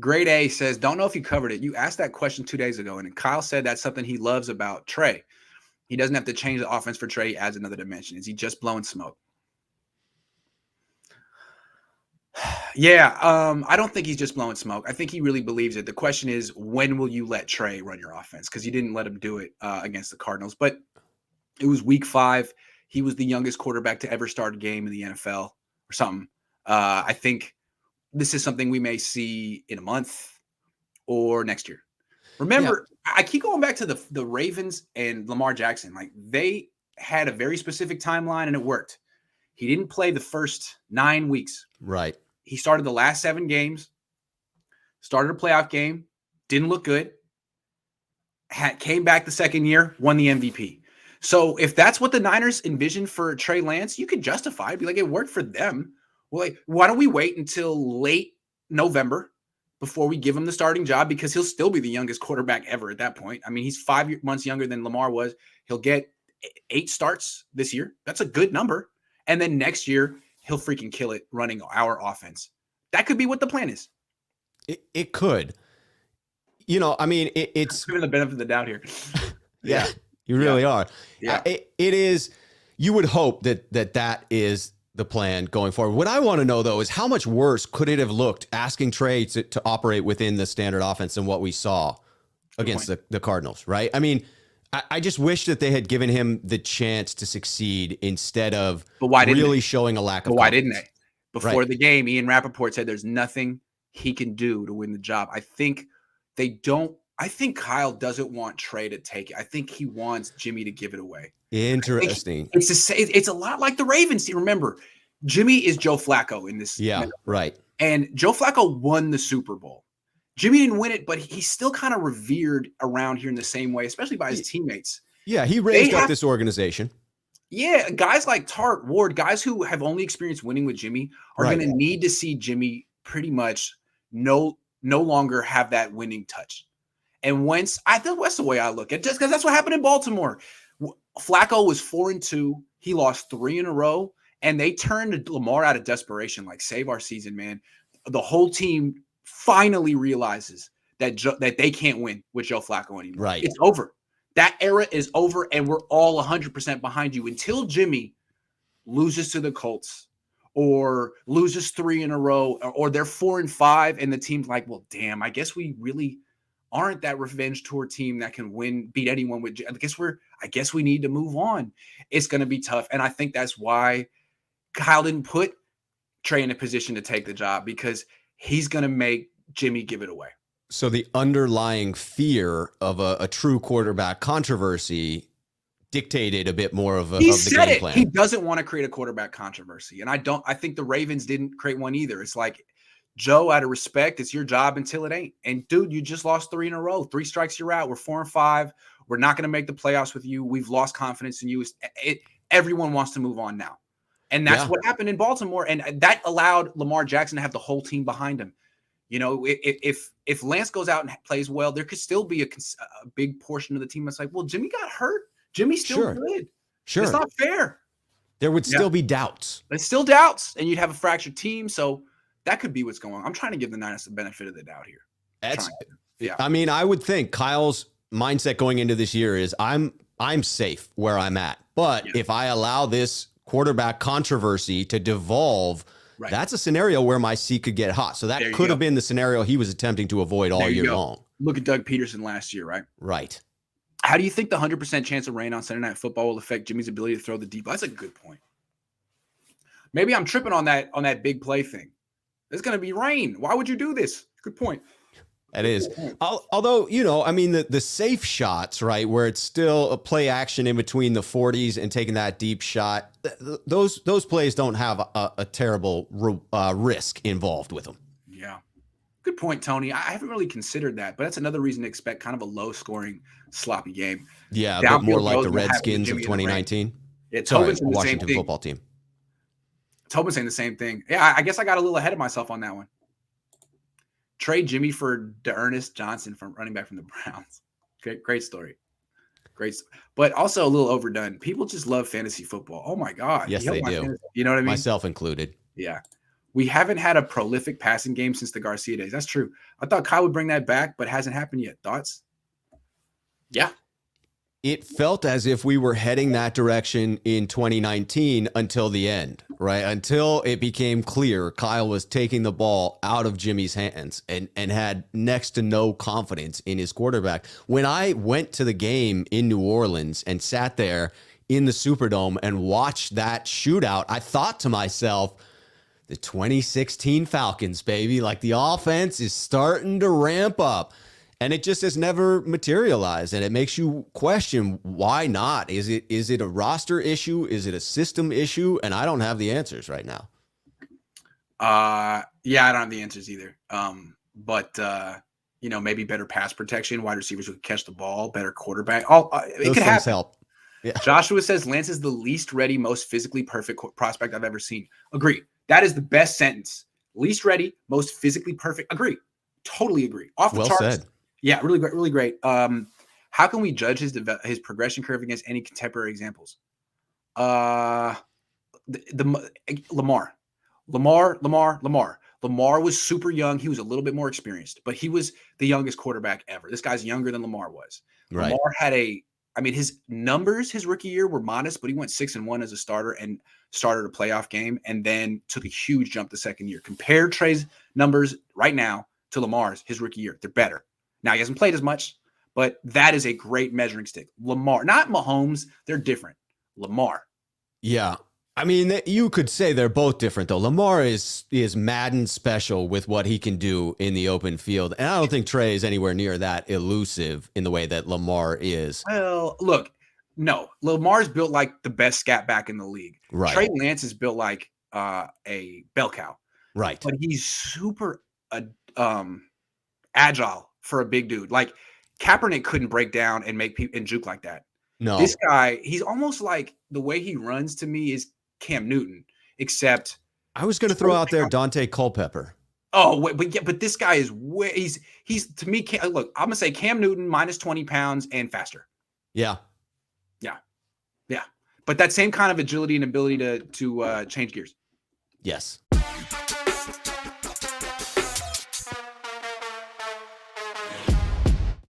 Grade A says, don't know if you covered it. You asked that question 2 days ago, and Kyle said that's something he loves about Trey. He doesn't have to change the offense for Trey. He adds another dimension. Is he just blowing smoke? Yeah, I don't think he's just blowing smoke. I think he really believes it. The question is, when will you let Trey run your offense? Because you didn't let him do it against the Cardinals. But it was week 5. He was the youngest quarterback to ever start a game in the NFL or something. I think this is something we may see in a month or next year. Remember, I keep going back to the Ravens and Lamar Jackson. Like, they had a very specific timeline and it worked. He didn't play the first 9 weeks. Right. He started the last 7 games, started a playoff game, didn't look good, came back the second year, won the MVP. So if that's what the Niners envisioned for Trey Lance, you could justify it. Be like, it worked for them. Well, like, why don't we wait until late November before we give him the starting job? Because he'll still be the youngest quarterback ever at that point. I mean, he's 5 months younger than Lamar was. He'll get 8 starts this year. That's a good number. And then next year, he'll freaking kill it running our offense. That could be what the plan is. It could. You know, I mean, it's giving the benefit of the doubt here. Yeah, you really are. Yeah. It is. You would hope that is the plan going forward. What I want to know, though, is how much worse could it have looked asking Trey to operate within the standard offense than what we saw against the Cardinals, right? I mean, I just wish that they had given him the chance to succeed instead of really showing a lack of confidence. Why didn't they? Before the game, Ian Rappaport said there's nothing he can do to win the job. I think they don't. I think Kyle doesn't want Trey to take it. I think he wants Jimmy to give it away. Interesting. It's a lot like the Ravens. Remember, Jimmy is Joe Flacco in this. Yeah, right. And Joe Flacco won the Super Bowl. Jimmy didn't win it, but he's still kind of revered around here in the same way, especially by his teammates. Yeah, he raised up this organization. Yeah, guys like Tart, Ward, guys who have only experienced winning with Jimmy are going to need to see Jimmy pretty much no longer have that winning touch. And Wentz, I think that's the way I look at it, just because that's what happened in Baltimore. Flacco was 4-2. He lost 3 in a row, and they turned Lamar out of desperation, like, save our season, man. The whole team finally realizes that they can't win with Joe Flacco anymore. Right. It's over. That era is over, and we're all 100% behind you until Jimmy loses to the Colts or loses 3 in a row, or they're 4-5, and the team's like, well, damn, I guess we really aren't that revenge tour team that can beat anyone with. I guess we need to move on. It's going to be tough, and I think that's why Kyle didn't put Trey in a position to take the job, because he's going to make Jimmy give it away. So the underlying fear of a true quarterback controversy dictated a bit more of the game plan. He doesn't want to create a quarterback controversy. And I think the Ravens didn't create one either. It's like, Joe, out of respect, it's your job until it ain't. And dude, you just lost 3 in a row. 3 strikes, you're out. We're 4-5. We're not going to make the playoffs with you. We've lost confidence in you. Everyone wants to move on now. And that's what happened in Baltimore. And that allowed Lamar Jackson to have the whole team behind him. You know, if Lance goes out and plays well, there could still be a big portion of the team that's like, well, Jimmy got hurt. Jimmy's still good. Sure. It's not fair. There would still be doubts. There's still doubts, and you'd have a fractured team. So that could be what's going on. I'm trying to give the Niners the benefit of the doubt here. I mean, I would think Kyle's mindset going into this year is I'm safe where I'm at. But if I allow this quarterback controversy to devolve, that's a scenario where my seat could get hot. So that could have been the scenario he was attempting to avoid all year long. Look at Doug Peterson last year, right? Right. How do you think the 100% chance of rain on Sunday Night Football will affect Jimmy's ability to throw the deep? That's a good point. Maybe I'm tripping on that big play thing. There's going to be rain. Why would you do this? Good point. That is. Although, you know, I mean, the safe shots, right, where it's still a play action in between the 40s and taking that deep shot, those plays don't have a terrible risk involved with them. Yeah. Good point, Tony. I haven't really considered that, but that's another reason to expect kind of a low-scoring, sloppy game. Yeah, a bit more like the Redskins of 2019. Yeah, Tobin's saying the Washington same thing. Football Team. Tobin's saying the same thing. Yeah, I guess I got a little ahead of myself on that one. Trade Jimmy for DeErnest Johnson from running back from the Browns. Great story. But also a little overdone. People just love fantasy football. Oh, my God. Yes, they do. You know what I mean? Myself included. Yeah. We haven't had a prolific passing game since the Garcia days. That's true. I thought Kyle would bring that back, but it hasn't happened yet. Thoughts? Yeah. It felt as if we were heading that direction in 2019 until the end, right? Until it became clear Kyle was taking the ball out of Jimmy's hands and had next to no confidence in his quarterback. When I went to the game in New Orleans and sat there in the Superdome and watched that shootout, I thought to myself, the 2016 Falcons, baby, like the offense is starting to ramp up. And it just has never materialized. And it makes you question, why not? Is it a roster issue? Is it a system issue? And I don't have the answers right now. Yeah, I don't have the answers either. But maybe better pass protection, wide receivers who can catch the ball, better quarterback. It could happen. Help. Yeah. Joshua says Lance is the least ready, most physically perfect prospect I've ever seen. Agree. That is the best sentence. Least ready, most physically perfect. Agree. Totally agree. Off the Well charts. said. Yeah, really great, really great. How can we judge his progression curve against any contemporary examples? Lamar. Lamar was super young. He was a little bit more experienced, but he was the youngest quarterback ever. This guy's younger than Lamar was. Right. Lamar had his numbers his rookie year were modest, but he went 6-1 as a starter and started a playoff game and then took a huge jump the second year. Compare Trey's numbers right now to Lamar's his rookie year. They're better. Now, he hasn't played as much, but that is a great measuring stick. Lamar, not Mahomes. They're different. Lamar. Yeah. I mean, you could say they're both different, though. Lamar is Madden special with what he can do in the open field. And I don't think Trey is anywhere near that elusive in the way that Lamar is. Well, look, no. Lamar's built like the best scat back in the league. Right. Trey Lance is built like a bell cow. Right. But he's super agile for a big dude. Like Kaepernick couldn't break down and make people and juke like that. No. This guy, he's almost like the way he runs to me is Cam Newton, except I was going to throw out there Dante Culpepper. Oh, but this guy is way he's to me. Look, I'm gonna say Cam Newton minus 20 pounds and faster. Yeah. But that same kind of agility and ability to change gears. Yes.